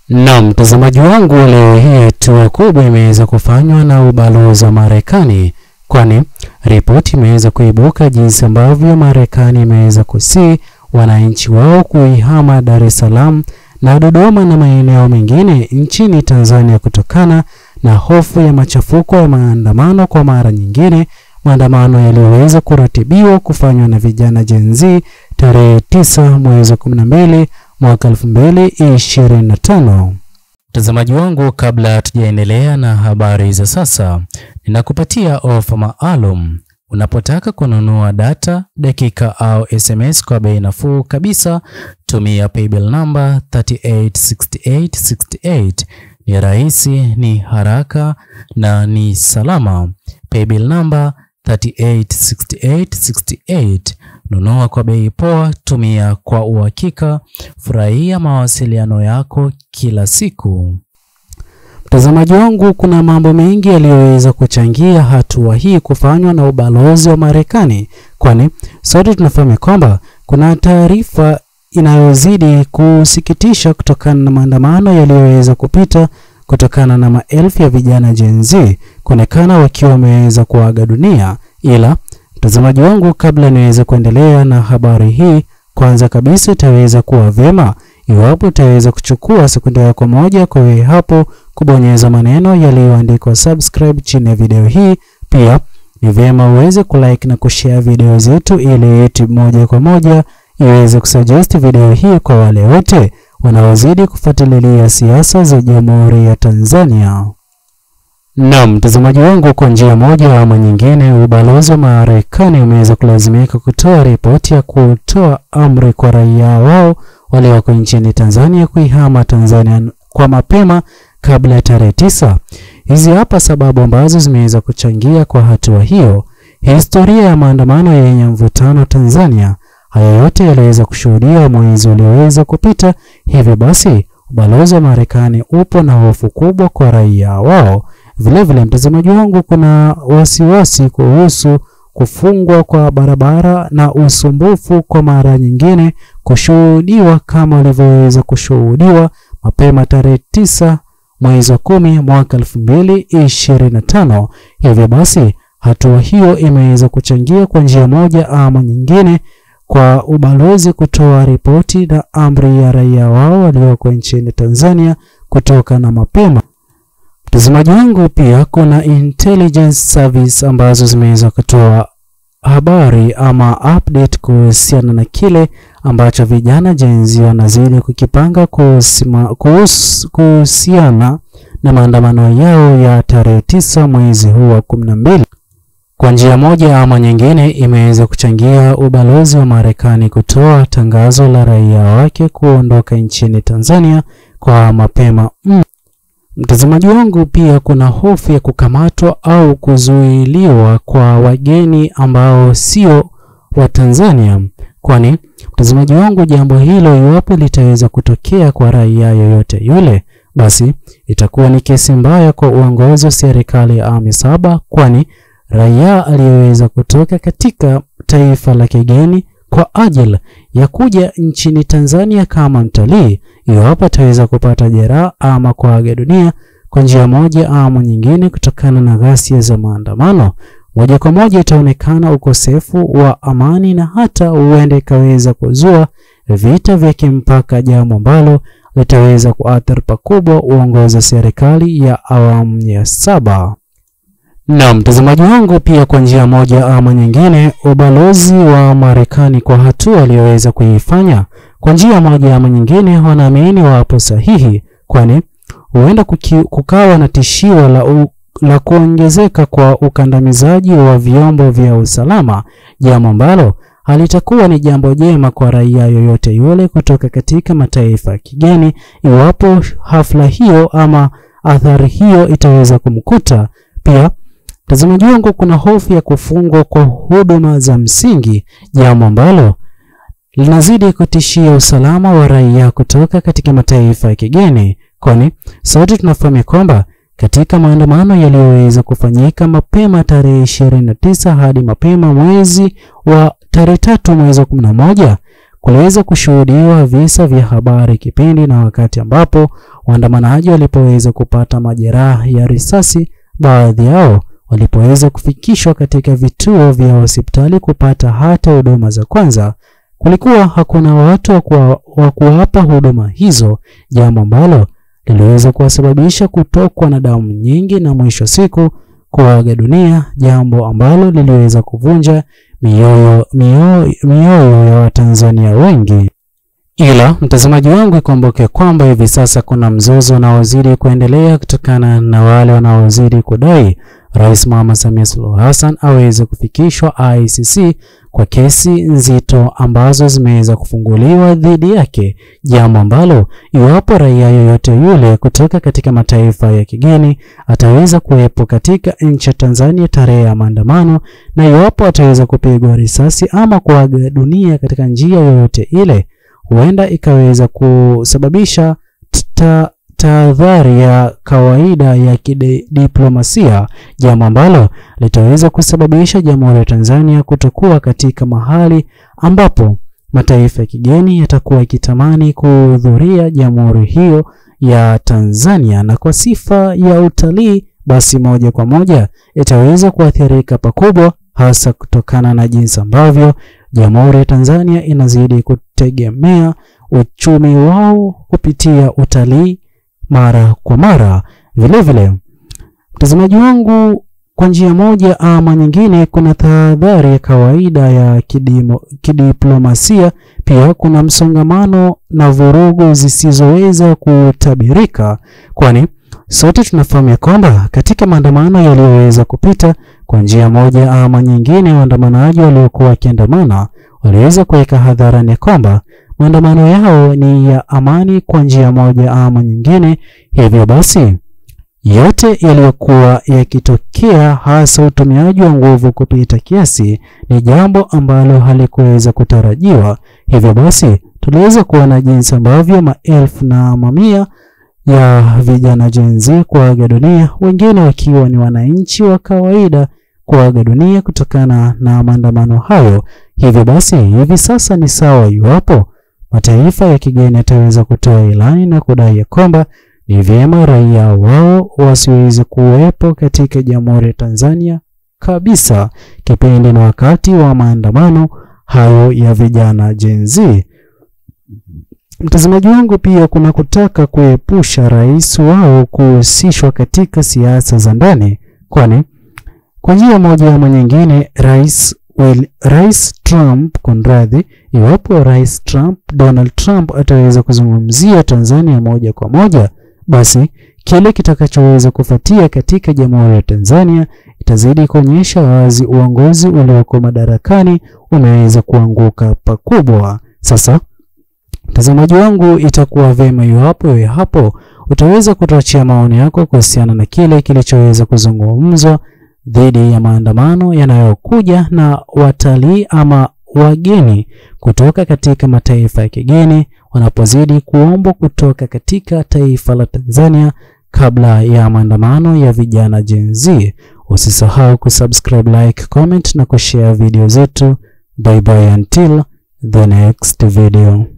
Na mtazamaji wangu, leo hii hatua kubwa imeweza kufanywa na ubalozi wa Marekani, kwani ripoti imeweza kuibuka jinsi ambavyo Marekani imeweza kusii wananchi wao kuihama Dar es Salaam na Dodoma na maeneo mengine nchini Tanzania kutokana na hofu ya machafuko ya maandamano kwa mara nyingine, maandamano yaliyoweza kuratibiwa kufanywa na vijana Gen Z tarehe 9 mwezi wa 12 mwaka 2025. Mtazamaji wangu, kabla tujaendelea na habari za sasa, ninakupatia ofa maalum. Unapotaka kununua data, dakika au SMS kwa bei nafuu kabisa, tumia paybill number 386868. Ni rahisi, ni haraka na ni salama. Paybill number 386868. Nunua kwa bei poa, tumia kwa uhakika, furahia mawasiliano yako kila siku. Mtazamaji wangu, kuna mambo mengi yaliyoweza kuchangia hatua hii kufanywa na ubalozi wa Marekani, kwani sote tunafahamu kwamba kuna taarifa inayozidi kusikitisha kutokana na maandamano yaliyoweza kupita kutokana na maelfu ya vijana Gen Z kuonekana wakiwa wameweza kuaga dunia. Ila mtazamaji wangu, kabla niweze kuendelea na habari hii, kwanza kabisa itaweza kuwa vyema iwapo utaweza kuchukua sekunde yako moja kwa wewe hapo kubonyeza maneno yaliyoandikwa subscribe chini ya video hii. Pia ni vyema uweze kulike na kushare video zetu ili YouTube moja kwa moja iweze kusuggest video hii kwa wale wote wanaozidi kufuatilia siasa za Jamhuri ya Tanzania. Na mtazamaji wangu, kwa njia moja ama nyingine, ubalozi wa Marekani umeweza kulazimika kutoa ripoti ya kutoa amri kwa raia wao walioko nchini Tanzania kuihama Tanzania kwa mapema kabla ya tarehe 9. Hizi hapa sababu ambazo zimeweza kuchangia kwa hatua hiyo. Historia ya maandamano yenye mvutano Tanzania. Haya yote yaliweza kushuhudia mwezi ulioweza kupita. Hivyo basi ubalozi wa Marekani upo na hofu kubwa kwa raia wao. Vile vile mtazamaji wangu, kuna wasiwasi kuhusu kufungwa kwa barabara na usumbufu kwa mara nyingine kushuhudiwa kama ulivyoweza kushuhudiwa mapema tarehe 9 mwezi wa 10 mwaka 2025. Hivyo basi hatua hiyo imeweza kuchangia kwa njia moja ama nyingine kwa ubalozi kutoa ripoti na amri ya raia wao walioko nchini Tanzania kutoka na mapema. Mtazamaji wangu, pia kuna intelligence service ambazo zimeweza kutoa habari ama update kuhusiana na kile ambacho vijana Gen Z wanazidi kukipanga kuhusiana na maandamano yao ya tarehe 9 mwezi huu wa 12. Kwa njia moja ama nyingine imeweza kuchangia ubalozi wa Marekani kutoa tangazo la raia wake kuondoka nchini Tanzania kwa mapema. Mtazamaji wangu, pia kuna hofu ya kukamatwa au kuzuiliwa kwa wageni ambao sio wa Tanzania. Kwani mtazamaji wangu, jambo hilo iwapo litaweza kutokea kwa raia yoyote yule, basi itakuwa ni kesi mbaya kwa uongozi wa serikali ya awamu 7, kwani raia aliyeweza kutoka katika taifa la kigeni kwa ajili ya kuja nchini Tanzania kama mtalii, iwapo ataweza kupata jeraha ama kuaga dunia kwa njia moja ama nyingine kutokana na ghasia za maandamano, moja kwa moja itaonekana ukosefu wa amani na hata huenda ikaweza kuzua vita vya kimpaka, jambo ambalo litaweza kuathiri pakubwa uongozi wa serikali ya awamu ya 7. Na mtazamaji wangu, pia kwa njia moja ama nyingine ubalozi wa Marekani kwa hatua aliyoweza kuifanya kwa njia moja ama nyingine wanaamini wapo sahihi, kwani huenda kukawa na tishio la kuongezeka kwa ukandamizaji wa vyombo vya usalama, jambo ambalo halitakuwa ni jambo jema kwa raia yoyote yule kutoka katika mataifa ya kigeni iwapo hafla hiyo ama athari hiyo itaweza kumkuta. Pia mtazamaji wangu, kuna hofu ya kufungwa kwa huduma za msingi, jambo ambalo linazidi kutishia usalama wa raia kutoka katika mataifa ya kigeni, kwani sote tunafahamu kwamba katika maandamano yaliyoweza kufanyika mapema tarehe 29 hadi mapema mwezi wa tarehe 3 mwezi wa 11, kuliweza kushuhudiwa visa vya habari kipindi na wakati ambapo waandamanaji walipoweza kupata majeraha ya risasi, baadhi yao walipoweza kufikishwa katika vituo vya hospitali kupata hata huduma za kwanza. Kulikuwa hakuna watu wa kuwapa huduma hizo, jambo ambalo liliweza kuwasababisha kutokwa na damu nyingi na mwisho siku kuaga dunia, jambo ambalo liliweza kuvunja mioyo ya Watanzania wengi. Ila mtazamaji wangu, ikumbuke kwamba hivi sasa kuna mzozo unaozidi kuendelea kutokana na wale wanaozidi kudai Rais Mama Samia Suluhu Hassan aweze kufikishwa ICC kwa kesi nzito ambazo zimeweza kufunguliwa dhidi yake, jambo ambalo iwapo raia yoyote yule kutoka katika mataifa ya kigeni ataweza kuwepo katika nchi ya Tanzania tarehe ya maandamano, na iwapo ataweza kupigwa risasi ama kuaga dunia katika njia yoyote ile, huenda ikaweza kusababisha tahadhari ya kawaida ya kidiplomasia, jambo ambalo litaweza kusababisha Jamhuri ya Tanzania kutokuwa katika mahali ambapo mataifa ya kigeni yatakuwa yakitamani kuhudhuria jamhuri hiyo ya Tanzania, na kwa sifa ya utalii basi moja kwa moja itaweza kuathirika pakubwa, hasa kutokana na jinsi ambavyo Jamhuri ya Tanzania inazidi kutegemea uchumi wao kupitia utalii mara kwa mara. Vile vile mtazamaji wangu, kwa njia moja ama nyingine kuna tahadhari ya kawaida ya kidiplomasia, pia kuna msongamano na vurugu zisizoweza kutabirika, kwani sote tunafahamu kwamba katika maandamano yaliyoweza kupita, kwa njia moja ama nyingine waandamanaji waliokuwa wakiandamana waliweza kuweka hadharani kwamba maandamano yao ni ya amani kwa njia moja ama nyingine. Hivyo basi yote yaliyokuwa yakitokea, hasa utumiaji wa nguvu kupita kiasi, ni jambo ambalo halikuweza kutarajiwa. Hivyo basi tuliweza kuona jinsi ambavyo maelfu na mamia ya vijana Gen Z kuaga dunia, wengine wakiwa ni wananchi wa kawaida kuaga dunia kutokana na maandamano hayo. Hivyo basi hivi sasa ni sawa iwapo mataifa ya kigeni yataweza kutoa ilani na kudai kwamba ni vyema raia wao wasiweze kuwepo katika Jamhuri ya Tanzania kabisa kipindi na wakati wa maandamano hayo ya vijana Gen Z. Mtazamaji wangu, pia kuna kutaka kuepusha rais wao kuhusishwa katika siasa za ndani, kwani kwa njia moja ama nyingine Rais Trump, iwapo Rais Donald Trump ataweza kuzungumzia Tanzania moja kwa moja, basi kile kitakachoweza kufuatia katika Jamhuri ya Tanzania itazidi kuonyesha wazi uongozi ulioko madarakani umeweza kuanguka pakubwa. Sasa mtazamaji wangu, itakuwa vema iwapo wewe hapo utaweza kutuachia maoni yako kuhusiana na kile kilichoweza kuzungumzwa dhidi ya maandamano yanayokuja na watalii ama wageni kutoka katika mataifa ya kigeni wanapozidi kuombwa kutoka katika taifa la Tanzania kabla ya maandamano ya vijana Gen Z. Usisahau kusubscribe, like, comment na kushare video zetu. Bye bye until the next video.